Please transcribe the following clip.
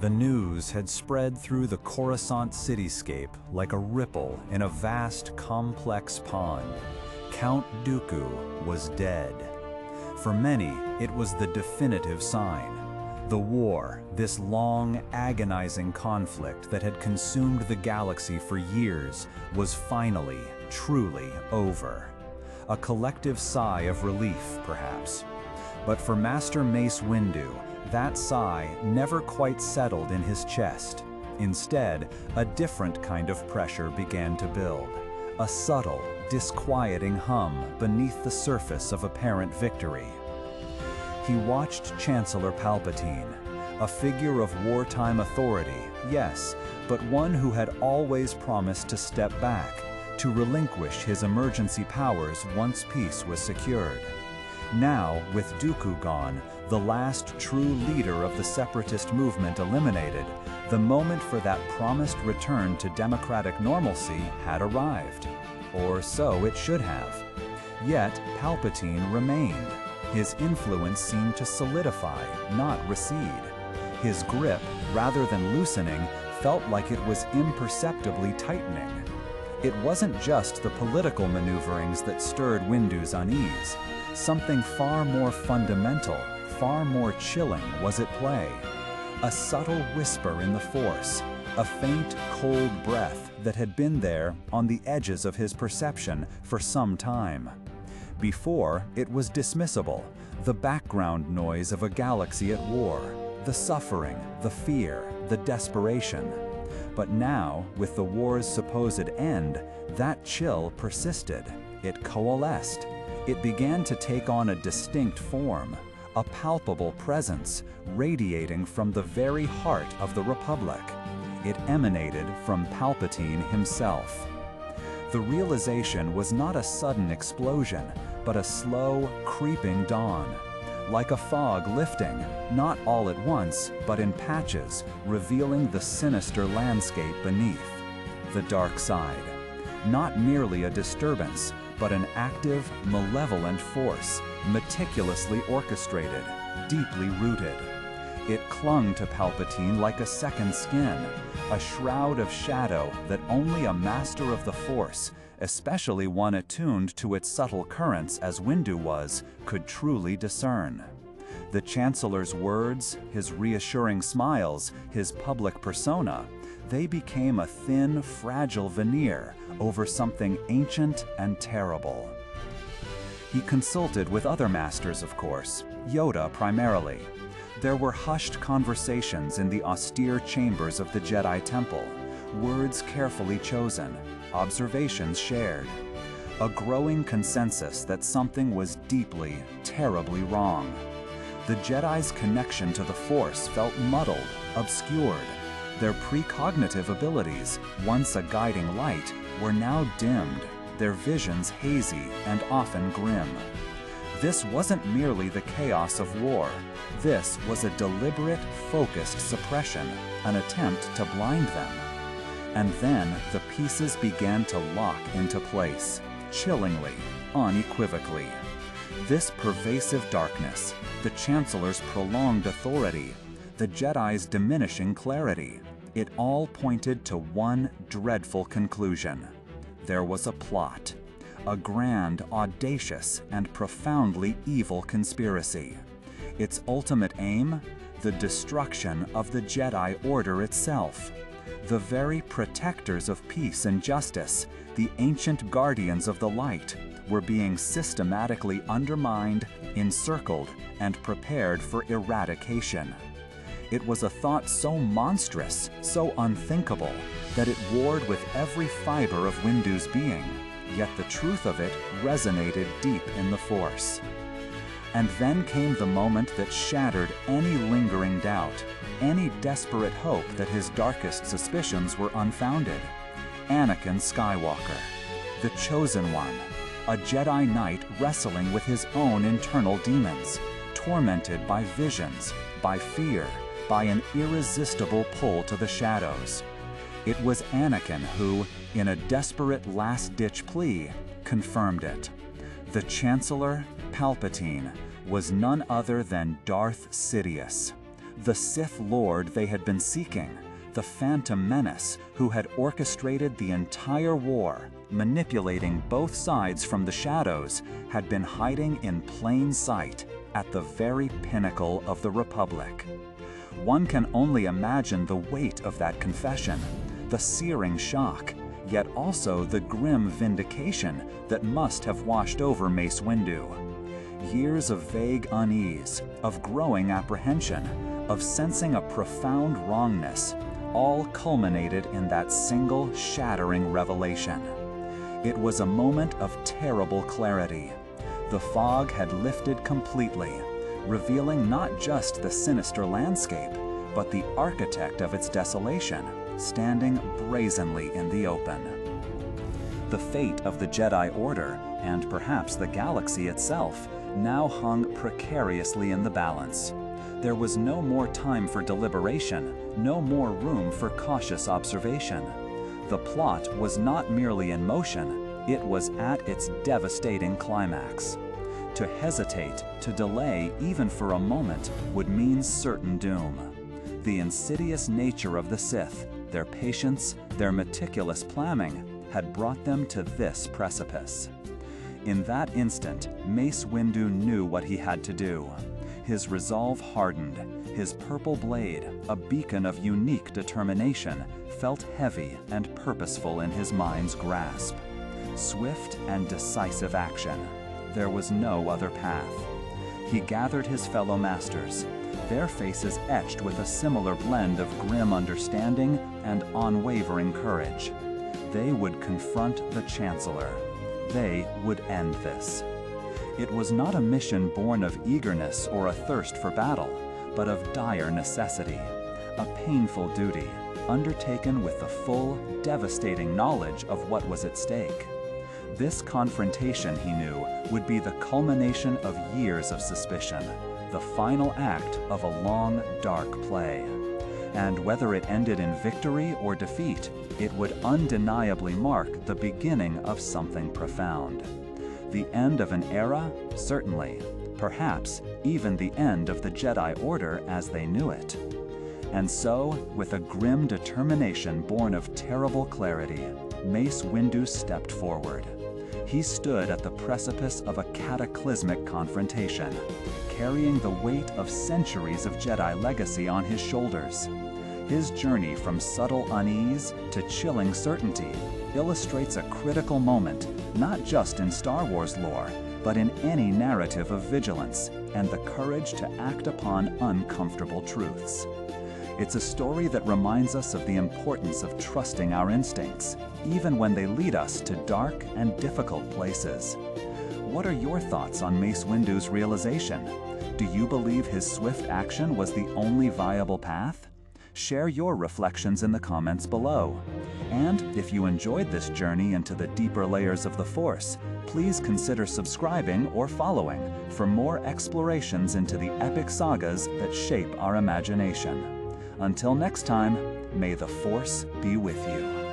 The news had spread through the Coruscant cityscape like a ripple in a vast, complex pond. Count Dooku was dead. For many, it was the definitive sign. The war, this long, agonizing conflict that had consumed the galaxy for years, was finally, truly over. A collective sigh of relief, perhaps. But for Master Mace Windu, that sigh never quite settled in his chest. Instead, a different kind of pressure began to build. A subtle, disquieting hum beneath the surface of apparent victory. He watched Chancellor Palpatine, a figure of wartime authority, yes, but one who had always promised to step back, to relinquish his emergency powers once peace was secured. Now, with Dooku gone, the last true leader of the separatist movement eliminated, the moment for that promised return to democratic normalcy had arrived. Or so it should have. Yet, Palpatine remained. His influence seemed to solidify, not recede. His grip, rather than loosening, felt like it was imperceptibly tightening. It wasn't just the political maneuverings that stirred Windu's unease. Something far more fundamental, far more chilling was at play. A subtle whisper in the Force, a faint, cold breath that had been there on the edges of his perception for some time. Before, it was dismissible, the background noise of a galaxy at war, the suffering, the fear, the desperation. But now, with the war's supposed end, that chill persisted. It coalesced. It began to take on a distinct form, a palpable presence, radiating from the very heart of the Republic. It emanated from Palpatine himself. The realization was not a sudden explosion, but a slow, creeping dawn. Like a fog lifting, not all at once, but in patches, revealing the sinister landscape beneath. The dark side. Not merely a disturbance, but an active, malevolent force, meticulously orchestrated, deeply rooted. It clung to Palpatine like a second skin, a shroud of shadow that only a master of the Force, especially one attuned to its subtle currents as Windu was, could truly discern. The Chancellor's words, his reassuring smiles, his public persona, they became a thin, fragile veneer over something ancient and terrible. He consulted with other masters, of course, Yoda primarily. There were hushed conversations in the austere chambers of the Jedi Temple, words carefully chosen, observations shared. A growing consensus that something was deeply, terribly wrong. The Jedi's connection to the Force felt muddled, obscured. Their precognitive abilities, once a guiding light, were now dimmed, their visions hazy and often grim. This wasn't merely the chaos of war. This was a deliberate, focused suppression, an attempt to blind them. And then the pieces began to lock into place, chillingly, unequivocally. This pervasive darkness, the Chancellor's prolonged authority, the Jedi's diminishing clarity, it all pointed to one dreadful conclusion. There was a plot, a grand, audacious, and profoundly evil conspiracy. Its ultimate aim? The destruction of the Jedi Order itself. The very protectors of peace and justice, the ancient guardians of the light, were being systematically undermined, encircled, and prepared for eradication. It was a thought so monstrous, so unthinkable, that it warred with every fiber of Windu's being, yet the truth of it resonated deep in the Force. And then came the moment that shattered any lingering doubt, any desperate hope that his darkest suspicions were unfounded. Anakin Skywalker, the Chosen One, a Jedi Knight wrestling with his own internal demons, tormented by visions, by fear, by an irresistible pull to the shadows. It was Anakin who, in a desperate last-ditch plea, confirmed it. The Chancellor, Palpatine, was none other than Darth Sidious, The Sith Lord they had been seeking, the Phantom Menace who had orchestrated the entire war, manipulating both sides from the shadows, had been hiding in plain sight at the very pinnacle of the Republic. One can only imagine the weight of that confession, the searing shock, yet also the grim vindication that must have washed over Mace Windu. Years of vague unease, of growing apprehension, of sensing a profound wrongness, all culminated in that single shattering revelation. It was a moment of terrible clarity. The fog had lifted completely, revealing not just the sinister landscape, but the architect of its desolation, standing brazenly in the open. The fate of the Jedi Order, and perhaps the galaxy itself, now hung precariously in the balance. There was no more time for deliberation, no more room for cautious observation. The plot was not merely in motion, it was at its devastating climax. To hesitate, to delay even for a moment, would mean certain doom. The insidious nature of the Sith, their patience, their meticulous planning, had brought them to this precipice. In that instant, Mace Windu knew what he had to do. His resolve hardened. His purple blade, a beacon of unique determination, felt heavy and purposeful in his mind's grasp. Swift and decisive action. There was no other path. He gathered his fellow masters, their faces etched with a similar blend of grim understanding and unwavering courage. They would confront the Chancellor. They would end this. It was not a mission born of eagerness or a thirst for battle, but of dire necessity, a painful duty, undertaken with the full, devastating knowledge of what was at stake. This confrontation, he knew, would be the culmination of years of suspicion, the final act of a long, dark play. And whether it ended in victory or defeat, it would undeniably mark the beginning of something profound. The end of an era? Certainly. Perhaps even the end of the Jedi Order as they knew it. And so, with a grim determination born of terrible clarity, Mace Windu stepped forward. He stood at the precipice of a cataclysmic confrontation, carrying the weight of centuries of Jedi legacy on his shoulders. His journey from subtle unease to chilling certainty illustrates a critical moment, not just in Star Wars lore, but in any narrative of vigilance and the courage to act upon uncomfortable truths. It's a story that reminds us of the importance of trusting our instincts, even when they lead us to dark and difficult places. What are your thoughts on Mace Windu's realization? Do you believe his swift action was the only viable path? Share your reflections in the comments below. And if you enjoyed this journey into the deeper layers of the Force, please consider subscribing or following for more explorations into the epic sagas that shape our imagination. Until next time, may the Force be with you.